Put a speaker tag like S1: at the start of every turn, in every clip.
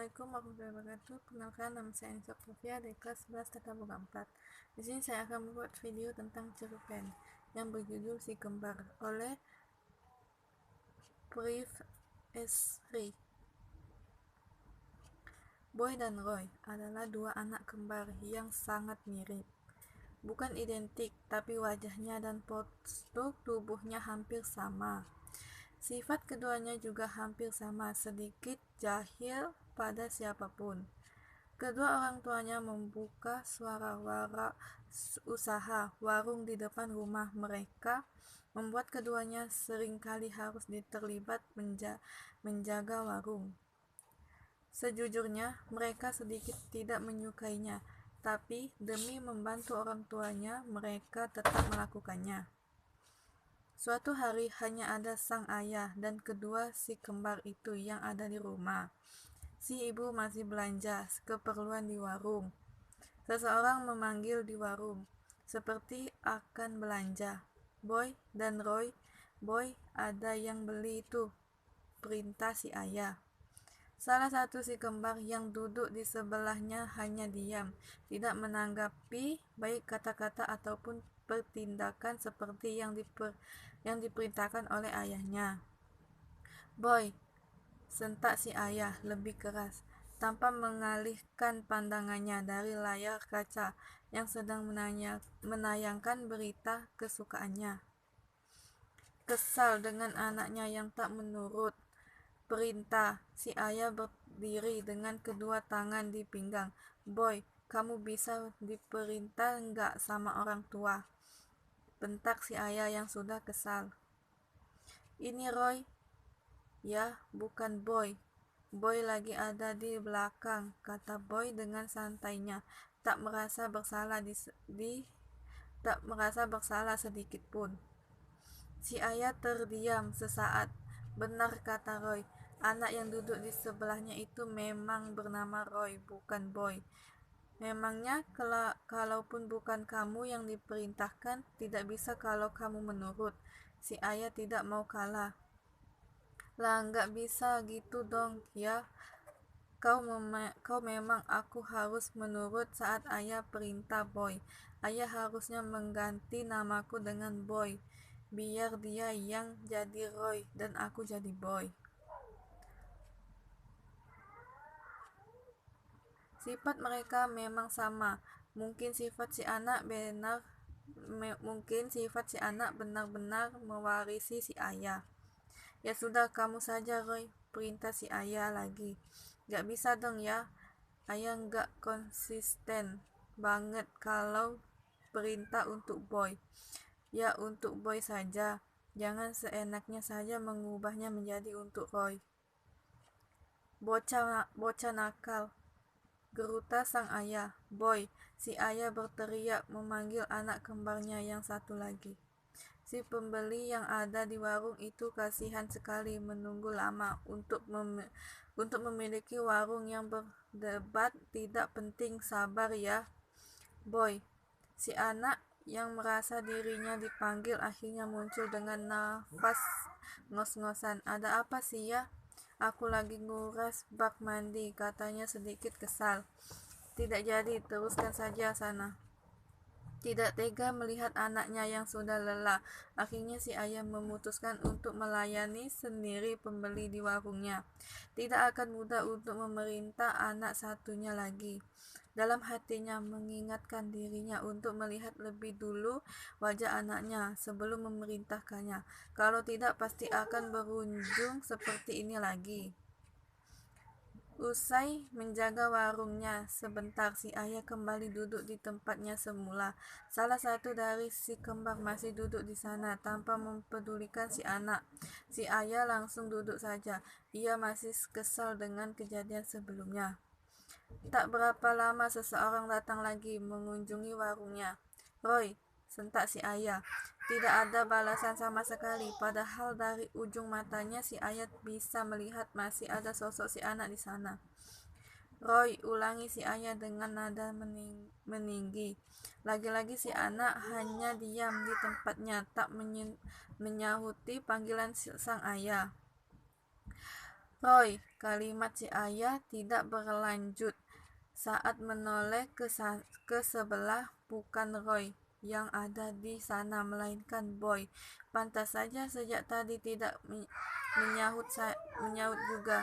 S1: Assalamualaikum warahmatullahi wabarakatuh. Perkenalkan, nama saya Anissa Sofia dari kelas 11 TK 4. Di sini saya akan membuat video tentang cerpen yang berjudul Si Kembar oleh Priv Esri. Boy dan Roy adalah dua anak kembar yang sangat mirip. Bukan identik, tapi wajahnya dan postur tubuhnya hampir sama. Sifat keduanya juga hampir sama, sedikit jahil pada siapapun. Kedua orang tuanya membuka usaha warung di depan rumah mereka, membuat keduanya seringkali harus terlibat menjaga warung. Sejujurnya, mereka sedikit tidak menyukainya, tapi demi membantu orang tuanya, mereka tetap melakukannya. Suatu hari hanya ada sang ayah dan kedua si kembar itu yang ada di rumah. Si ibu masih belanja keperluan di warung. Seseorang memanggil di warung, seperti akan belanja. Boy dan Roy, Boy, ada yang beli itu, perintah si ayah. Salah satu si kembar yang duduk di sebelahnya hanya diam, tidak menanggapi baik kata-kata ataupun pertindakan seperti yang diperintahkan oleh ayahnya. Boy, sentak si ayah lebih keras, tanpa mengalihkan pandangannya dari layar kaca yang sedang menayangkan berita kesukaannya. Kesal dengan anaknya yang tak menurut perintah, si ayah berdiri dengan kedua tangan di pinggang. Boy, kamu bisa diperintah enggak sama orang tua? Bentak si ayah yang sudah kesal. Ini Roy. Ya, bukan Boy. Boy lagi ada di belakang, kata Boy dengan santainya, tak merasa bersalah sedikit pun. Si ayah terdiam sesaat. Benar, kata Roy. Anak yang duduk di sebelahnya itu memang bernama Roy, bukan Boy. Memangnya kalaupun bukan kamu yang diperintahkan, tidak bisa kalau kamu menurut. Si ayah tidak mau kalah. Lah, nggak bisa gitu dong, ya. Kau memang aku harus menurut saat ayah perintah Boy. Ayah harusnya mengganti namaku dengan Boy, biar dia yang jadi Roy dan aku jadi Boy. Sifat mereka memang sama. Mungkin sifat si anak benar-benar mewarisi si ayah. Ya sudah, kamu saja Roy, perintah si ayah lagi. Gak bisa dong ya, ayah gak konsisten banget kalau perintah untuk Boy. Ya untuk Boy saja, jangan seenaknya saja mengubahnya menjadi untuk Roy. Bocah nakal, geruta sang ayah. Boy, si ayah berteriak memanggil anak kembarnya yang satu lagi. Si pembeli yang ada di warung itu kasihan sekali menunggu lama untuk memiliki warung yang berdebat tidak penting, sabar ya. Boy, si anak yang merasa dirinya dipanggil akhirnya muncul dengan nafas ngos-ngosan. Ada apa sih ya? Aku lagi nguras bak mandi, katanya sedikit kesal. Tidak jadi, teruskan saja sana. Tidak tega melihat anaknya yang sudah lelah, akhirnya si ayah memutuskan untuk melayani sendiri pembeli di warungnya. Tidak akan mudah untuk memerintah anak satunya lagi. Dalam hatinya mengingatkan dirinya untuk melihat lebih dulu wajah anaknya sebelum memerintahkannya. Kalau tidak pasti akan berujung seperti ini lagi. Usai menjaga warungnya sebentar, si ayah kembali duduk di tempatnya semula. Salah satu dari si kembar masih duduk di sana tanpa mempedulikan si anak. Si ayah langsung duduk saja. Ia masih kesal dengan kejadian sebelumnya. Tak berapa lama seseorang datang lagi mengunjungi warungnya. Roy, sentak si ayah. Tidak ada balasan sama sekali, padahal dari ujung matanya si ayah bisa melihat masih ada sosok si anak di sana. Roy, ulangi si ayah dengan nada meninggi. Lagi-lagi si anak hanya diam di tempatnya, tak menyahuti panggilan sang ayah. Roy, kalimat si ayah tidak berlanjut saat menoleh ke sebelah. Bukan Roy yang ada di sana, melainkan Boy. Pantas saja sejak tadi tidak menyahut juga.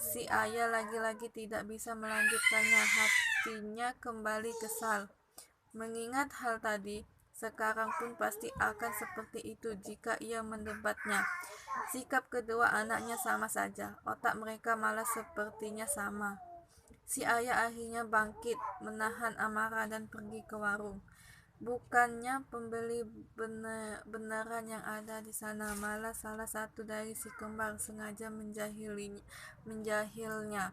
S1: Si ayah lagi-lagi tidak bisa melanjutkannya. Hatinya kembali kesal. Mengingat hal tadi, sekarang pun pasti akan seperti itu jika ia mendebatnya. Sikap kedua anaknya sama saja, otak mereka malah sepertinya sama. Si ayah akhirnya bangkit, menahan amarah dan pergi ke warung. Bukannya pembeli beneran yang ada di sana, malah salah satu dari si kembar sengaja menjahilnya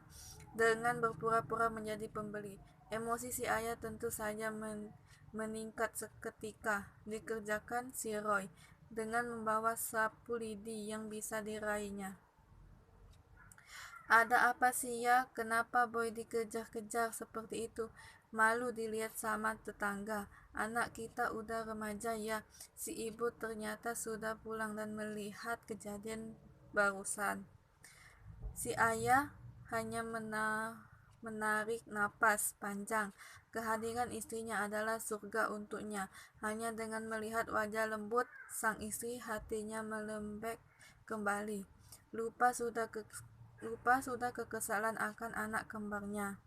S1: dengan berpura-pura menjadi pembeli. Emosi si ayah tentu saja meningkat seketika. Dikerjakan si Roy dengan membawa sapu lidi yang bisa diraihnya. Ada apa sih ya? Kenapa Boy dikejar-kejar seperti itu? Malu dilihat sama tetangga. Anak kita udah remaja ya. Si ibu ternyata sudah pulang dan melihat kejadian barusan. Si ayah hanya menarik napas panjang. Kehadiran istrinya adalah surga untuknya. Hanya dengan melihat wajah lembut sang istri, hatinya melembek kembali. Lupa sudah kekesalan akan anak kembarnya.